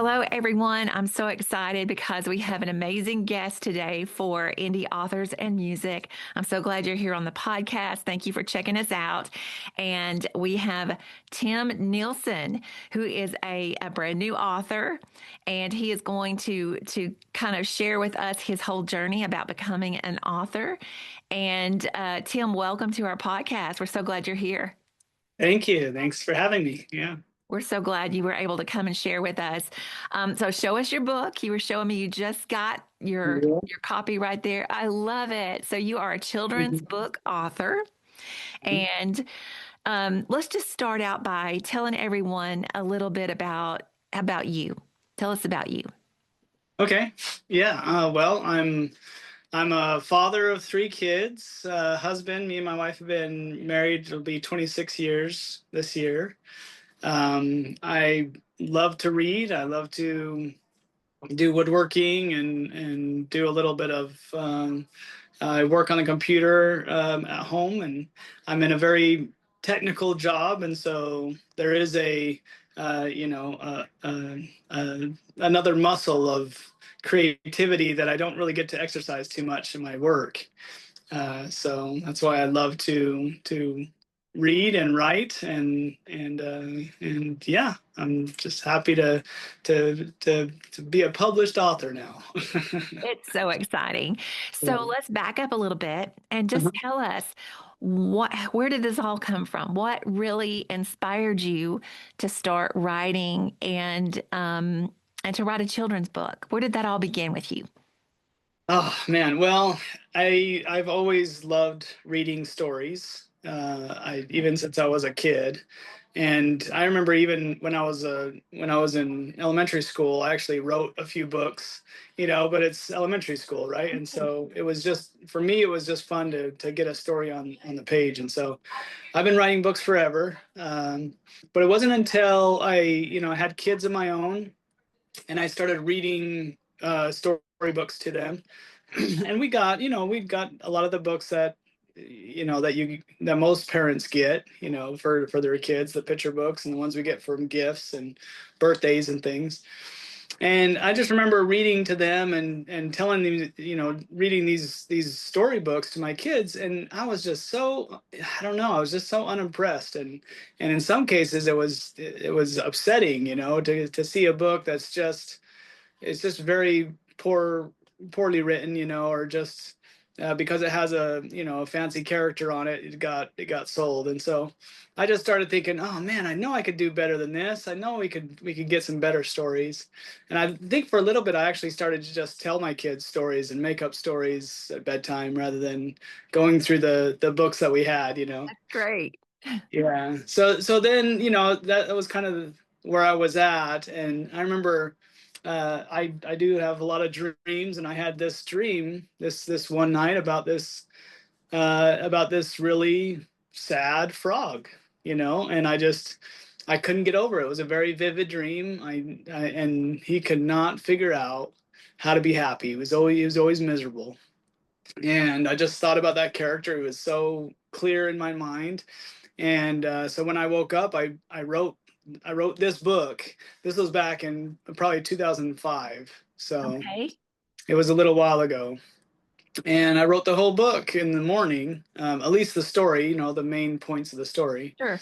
Hello, everyone. I'm so excited because we have an amazing guest today for indie authors and music. I'm so glad you're here on the podcast. Thank you for checking us out. And we have Tim Nielsen, who is a brand new author, and he is going to kind of share with us his whole journey about becoming an author. And Tim, welcome to our podcast. We're so glad you're here. Thank you. Thanks for having me. Yeah. We're so glad you were able to come and share with us. So show us your book. You were showing me you just got Yeah. your copy right there. I love it. So you are a children's Mhm. book author, and let's just start out by telling everyone a little bit about you. Tell us about you. Okay. Yeah. Well, I'm a father of three kids. Husband. Me and my wife have been married. It'll be 26 years this year. I love to read. I love to do woodworking and do a little bit of. I work on the computer at home, and I'm in a very technical job, and so there is a uh, you know uh, uh, uh, another muscle of creativity that I don't really get to exercise too much in my work. So that's why I love to read and write and yeah, I'm just happy to be a published author now. It's so exciting. Yeah. So let's back up a little bit and just Uh-huh. tell us where did this all come from? What really inspired you to start writing and to write a children's book? Where did that all begin with you? Oh man, well, I've always loved reading stories. I even since I was a kid, and I remember even when I was in elementary school, I actually wrote a few books, but it's elementary school, right? And so it was just for me, it was just fun to get a story on the page, and so I've been writing books forever. But it wasn't until I had kids of my own and I started reading storybooks to them. And we've got a lot of the books that most parents get, for their kids, the picture books and the ones we get from gifts and birthdays and things. And I just remember reading to them and telling them, reading these storybooks to my kids, and I was just so, I don't know, I was just so unimpressed, and in some cases it was upsetting, to see a book that's just it's just very poorly written, or just because it has a fancy character on it, it got sold. And so I just started thinking, oh man, I know I could do better than this. I know we could get some better stories. And I think for a little bit I actually started to just tell my kids stories and make up stories at bedtime rather than going through the books that we had. Great. Yeah. So then, that was kind of where I was at. And I remember I do have a lot of dreams, and I had this dream this one night about this really sad frog, and I couldn't get over it. It was a very vivid dream. And he could not figure out how to be happy. He was always miserable. And I just thought about that character. It was so clear in my mind. And so when I woke up, I wrote this book. This was back in probably 2005, so Okay. it was a little while ago. And I wrote the whole book in the morning, at least the story, the main points of the story. Sure.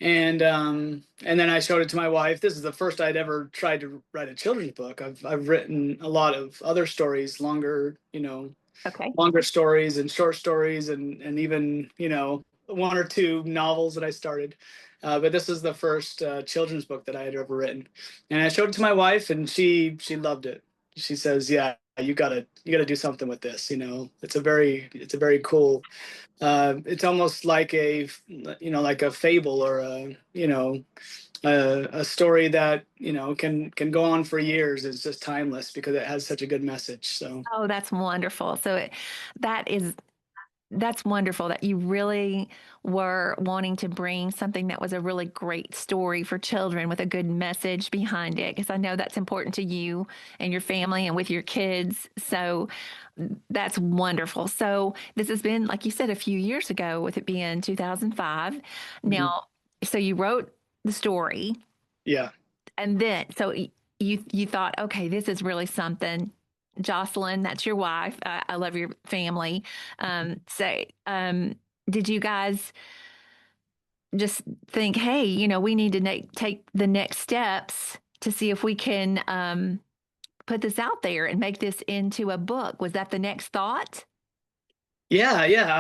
And then I showed it to my wife. This is the first I'd ever tried to write a children's book. I've written a lot of other stories, Okay. longer stories and short stories, and even one or two novels that I started. But this is the first children's book that I had ever written, and I showed it to my wife, and she loved it. She says, "Yeah, you gotta do something with this. It's a very cool. It's almost like like a fable or a story that can go on for years. It's just timeless because it has such a good message. So." Oh, that's wonderful. That is that's wonderful that you really were wanting to bring something that was a really great story for children with a good message behind it, because I know that's important to you and your family and with your kids. So that's wonderful. So this has been, like you said, a few years ago, with it being 2005. Mhm. Now, so you wrote the story, Yeah. and then you thought, okay, this is really something. Jocelyn, that's your wife. I love your family. So, did you guys just think, hey, we need to take the next steps to see if we can put this out there and make this into a book? Was that the next thought? Yeah, yeah.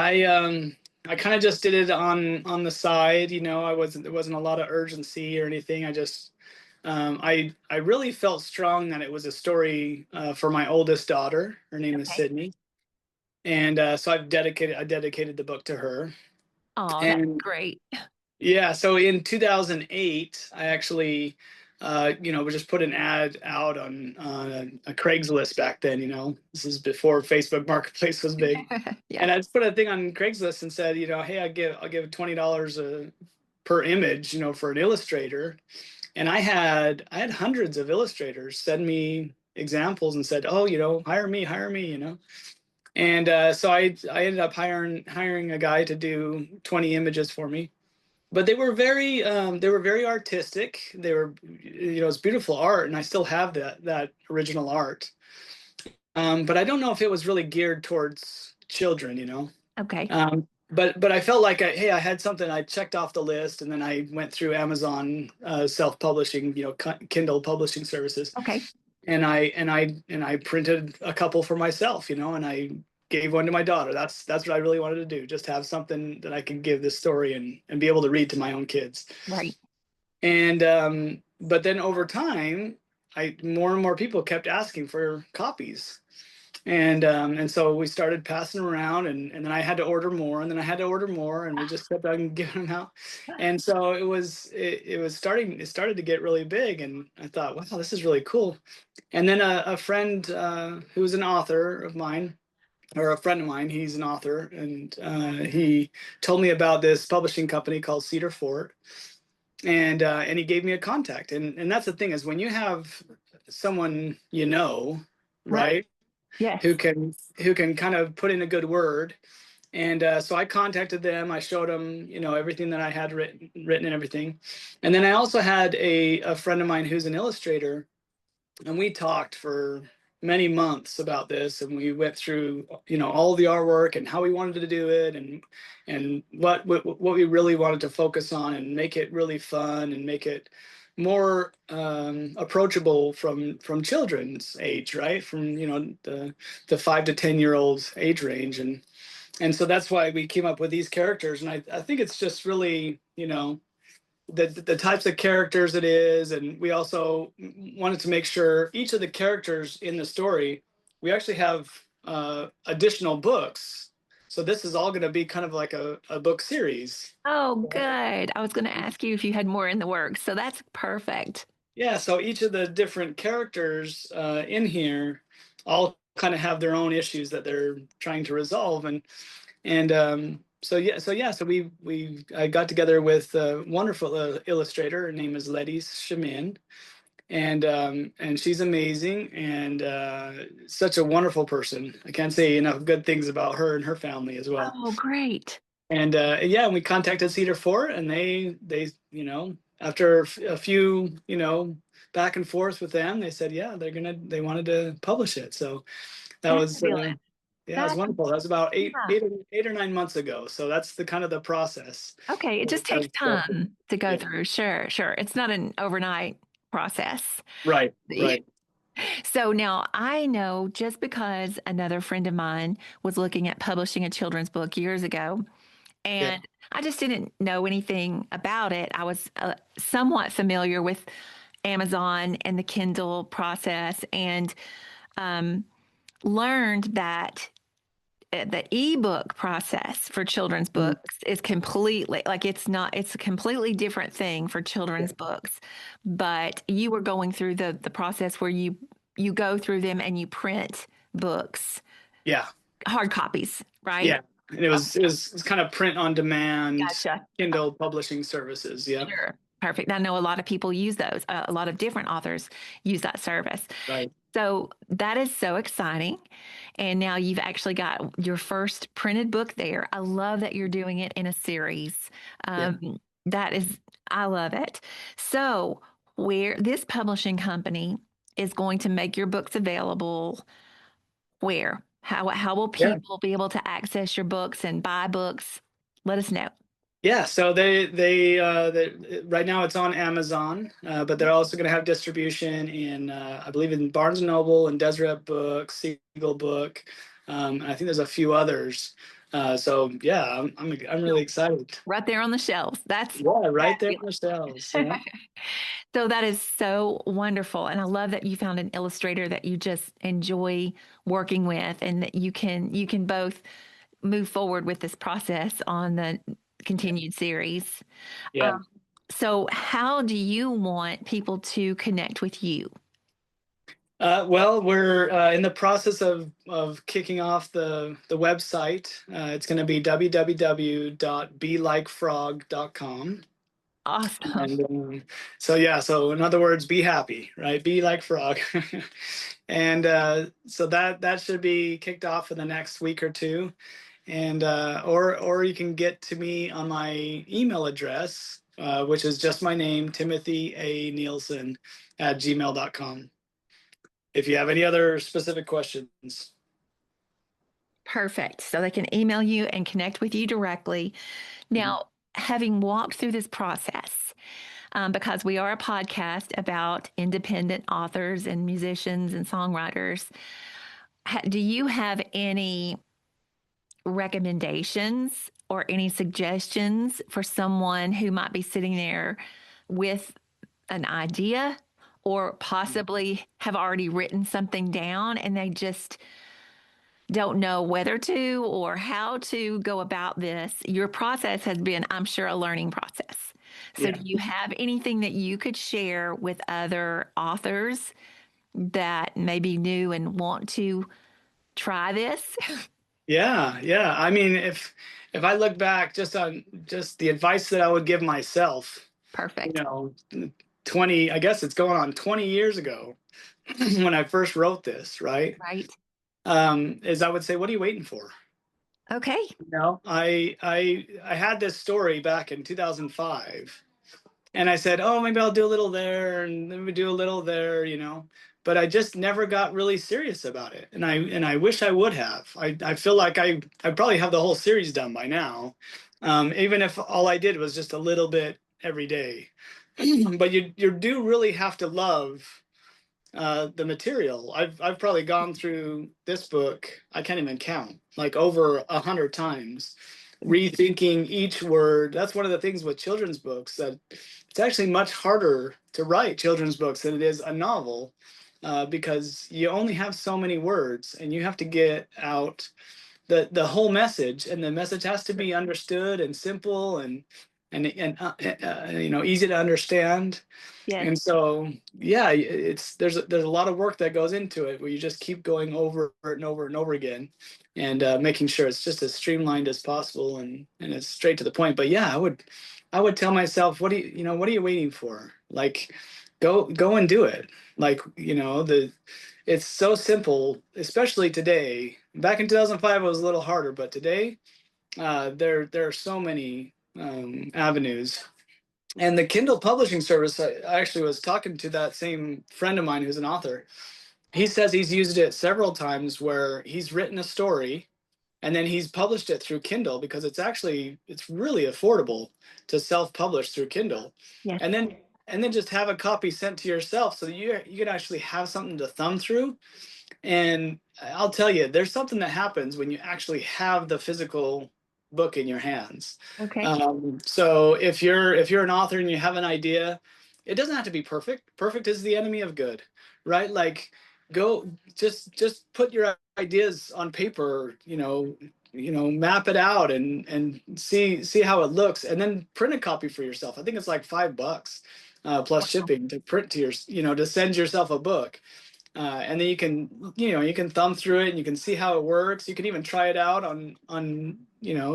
I kind of just did it on the side, I wasn't there wasn't a lot of urgency or anything. I really felt strong that it was a story for my oldest daughter. Her name is Okay. Sydney. And so I dedicated the book to her. Oh, that's And great. yeah, so in 2008, I actually we just put an ad out on a Craigslist back then, This is before Facebook Marketplace was big. Yeah. And I just put a thing on Craigslist and said, hey, I'll give $20 per image, for an illustrator. And I had hundreds of illustrators send me examples and said, oh, hire me. And so I ended up hiring a guy to do 20 images for me. But they were very artistic. They were, it's beautiful art, and I still have that original art. But I don't know if it was really geared towards children. Okay. But I felt like I had something. I checked off the list, and then I went through Amazon self-publishing, Kindle publishing services, Okay. and I printed a couple for myself, and I gave one to my daughter. That's what I really wanted to do, just have something that I could give this story and be able to read to my own kids. Right. And but then over time, I more and more people kept asking for copies. And so we started passing around, and then I had to order more, and then I had to order more, and we just kept on giving them out. And so it started to get really big, and I thought, wow, this is really cool. And then a friend who's an author of mine, or a friend of mine, he's an author, and he told me about this publishing company called Cedar Fort, and he gave me a contact. And that's the thing, is when you have someone, Right. right, Yes. who can kind of put in a good word. And so I contacted them. I showed them, everything that I had written and everything. And then I also had a friend of mine who's an illustrator, and we talked for many months about this, and we went through, all the artwork and how we wanted to do it, and what we really wanted to focus on, and make it really fun, and make it more approachable from children's age, right, from the 5 to 10 year old age range. And so that's why we came up with these characters. And I think it's just really, the types of characters it is. And we also wanted to make sure each of the characters in the story, we actually have additional books. So this is all going to be kind of like a book series. Oh, good. I was going to ask you if you had more in the works. So that's perfect. Yeah, so each of the different characters in here all kind of have their own issues that they're trying to resolve. And so we I got together with a wonderful illustrator. Her name is Letty Shamin, and she's amazing, and such a wonderful person. I can't say enough good things about her and her family as well. Oh, great. And yeah, we contacted Cedar Fort, and they after a few back and forth with them, they said yeah, they wanted to publish it. So that was Fabulous. yeah, it was That, wonderful. That was about yeah. 8 or 9 months ago. So that's the kind of the process. Okay. It just takes Of- time to go yeah. through. Sure. Sure. It's not an overnight process. Right. Right. So now I know, just because another friend of mine was looking at publishing a children's book years ago, Yeah. and I just didn't know anything about it. I was somewhat familiar with Amazon and the Kindle process, and um, learned that the ebook process for children's Mhm. books is completely, like, it's a completely different thing for Yeah. children's books. But you were going through the process where you go through them and you print books, Yeah. hard copies, right? Yeah. And it was kind of print on demand Gotcha. Kindle publishing services. Yeah. Sure. Perfect. I know a lot of people use those. A lot of different authors use that service. Right. So that is so exciting. And now you've actually got your first printed book there. I love that you're doing it in a series. Yeah. That is, I love it. So, where this publishing company, is going to make your books available where? How will Yeah. people be able to access your books and buy books? Let us know. Yeah, so right now it's on Amazon, but they're also going to have distribution in I believe in Barnes and Noble and Deseret Books, Siegel Book, and I think there's a few others. So yeah, I'm really excited. Right there on the shelves. That's Yeah, right there in the shelves. fabulous. Yeah, So that is so wonderful. And I love that you found an illustrator that you just enjoy working with and that you can both move forward with this process on the continued series. yeah. Um, so how do you want people to connect with you? Well, we're in the process of kicking off the website. It's going to be www.belikefrog.com. Awesome. And so yeah, so in other words, be happy, right? Be like frog. And so that should be kicked off in the next week or two. And or you can get to me on my email address, which is just my name, Timothy A. Nielsen at gmail.com. If you have any other specific questions. Perfect. So they can email you and connect with you directly. Mhm. Now, having walked through this process, because we are a podcast about independent authors and musicians and songwriters, do you have any recommendations or any suggestions for someone who might be sitting there with an idea or possibly have already written something down and they just don't know whether to or how to go about this? Your process has been, I'm sure, a learning process. So, Yeah. do you have anything that you could share with other authors that may be new and want to try this? Yeah, yeah. I mean, if I look back just on just the advice that I would give myself, you Perfect. know, 20, I guess it's going on 20 years ago when I first wrote this, right? Right. Is I would say, what are you waiting for? Okay. No, I had this story back in 2005, and I said, oh, maybe I'll do a little there and then we do a little there, but I just never got really serious about it. And I wish I would have. I feel like I probably have the whole series done by now. Even if all I did was just a little bit every day. But you do really have to love the material. I've probably gone through this book, I can't even count, like over 100 times, rethinking each word. That's one of the things with children's books, that it's actually much harder to write children's books than it is a novel, because you only have so many words and you have to get out the whole message, and the message has to be understood and simple and easy to understand. Yes. And so, yeah, there's a lot of work that goes into it, where you just keep going over and over and over again, and making sure it's just as streamlined as possible and as straight to the point. But yeah, I would tell myself, what are you waiting for? Like, go and do it. Like, it's so simple, especially today. Back in 2005, it was a little harder, but today, there are so many avenues. And the Kindle publishing service, I actually was talking to that same friend of mine who's an author. He says he's used it several times where he's written a story and then he's published it through Kindle, because it's really affordable to self-publish through Kindle. Yes. And then just have a copy sent to yourself so that you can actually have something to thumb through. And I'll tell you, there's something that happens when you actually have the physical book in your hands. Okay. So if you're an author and you have an idea, it doesn't have to be perfect. Perfect is the enemy of good, right? Like, go just put your ideas on paper, map it out and see how it looks, and then print a copy for yourself. I think it's like $5 plus Wow. shipping to print to send yourself a book. And then you can thumb through it and you can see how it works. You can even try it out on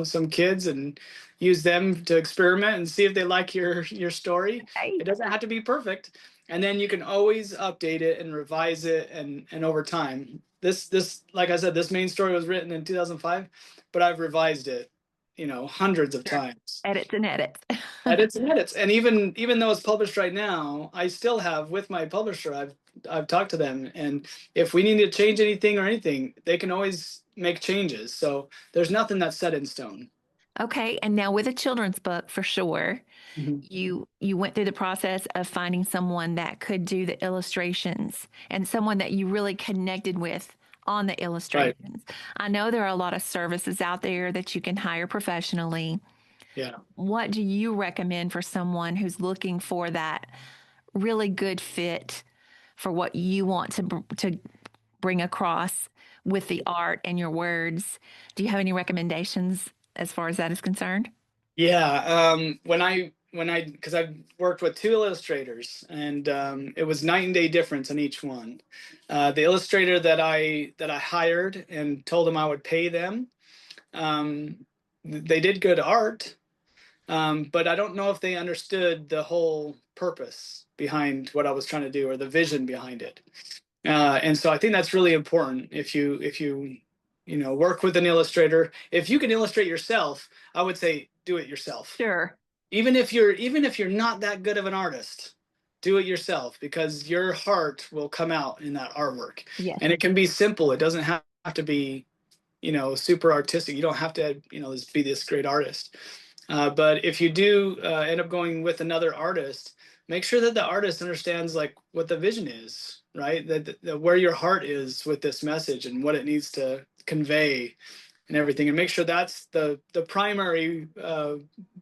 some kids and use them to experiment and see if they like your story. Hey. It doesn't have to be perfect, and then you can always update it and revise it, and over time. This like I said, this main story was written in 2005, but I've revised it, hundreds of Sure. times. Edits and edits. Edits and edits. And even though it's published right now, I still have, with my publisher, I've I've talked to them, and if we need to change anything or anything, they can always make changes. So there's nothing that's set in stone. Okay. And now with a children's book, for sure, Mhm. you went through the process of finding someone that could do the illustrations and someone that you really connected with on the Right. illustrations. I know there are a lot of services out there that you can hire professionally. Yeah. What do you recommend for someone who's looking for that really good fit for what you want to bring across with the art and your words? Do you have any recommendations as far as that is concerned? Yeah, because I've worked with two illustrators, and it was night and day difference in each one. The illustrator that I hired and told them I would pay them, um, they did good art, but I don't know if they understood the whole purpose behind what I was trying to do or the vision behind it. And so I think that's really important. If you work with an illustrator, if you can illustrate yourself, I would say do it yourself. Sure. Even if you're not that good of an artist, do it yourself, because your heart will come out in that artwork. Yes. And it can be simple. It doesn't have to be super artistic. You don't have to be this great artist. But if you do end up going with another artist, make sure that the artist understands like what the vision is, right? That where your heart is with this message and what it needs to convey and everything, and make sure that's the primary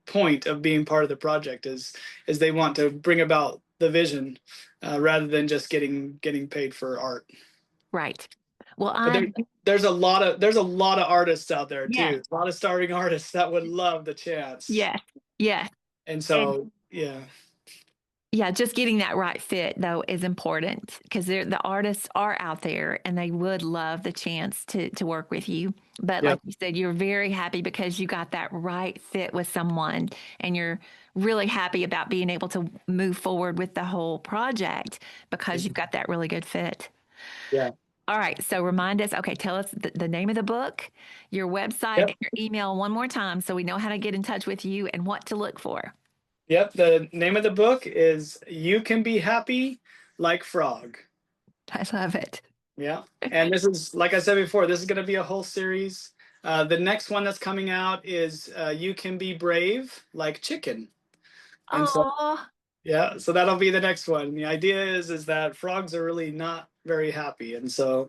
point of being part of the project is they want to bring about the vision rather than just getting paid for art. Right. Well, But there's a lot of artists out there yes, too. A lot of starving artists that would love the chance. yes, yes. And And so, yeah, yeah, just getting that right fit though is important because the artists are out there and they would love the chance to work with you. But yeah, like you said, you're very happy because you got that right fit with someone and you're really happy about being able to move forward with the whole project because you've got that really good fit. yeah. All right, so remind us, okay, tell us the name of the book, your website, and Yep, your email one more time so we know how to get in touch with you and what to look for. yep. The name of the book is "You Can Be Happy Like Frog." I love it. Yeah, and this is, like I said before, this is going to be a whole series. The next one that's coming out is "You Can Be Brave Like Chicken," and so Oh, yeah, so that'll be the next one. The idea is that frogs are really not very happy, and so,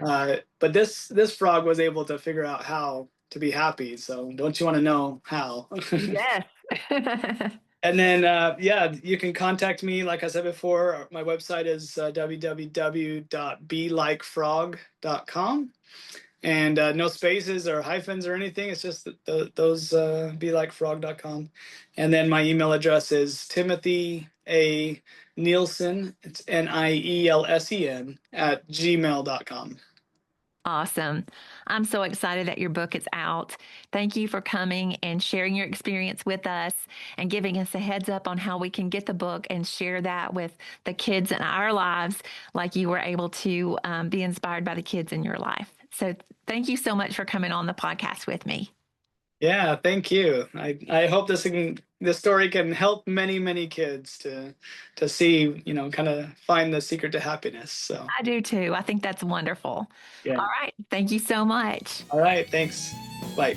but this frog was able to figure out how to be happy. So don't you want to know how? yes. And then, yeah, you can contact me. Like I said before, my website is www.belikefrog.com, and no spaces or hyphens or anything. It's just those belikefrog.com. And then my email address is Timothy A. Nielsen. It's Nielsen at gmail.com. Awesome. I'm so excited that your book is out. Thank you for coming and sharing your experience with us and giving us a heads up on how we can get the book and share that with the kids in our lives, like you were able to be inspired by the kids in your life. So, thank you so much for coming on the podcast with me. Yeah, thank you. I hope this story can help many, many kids to see, kind of find the secret to happiness. So, I do too. I think that's wonderful. yeah. All right. Thank you so much. All right, thanks. Bye.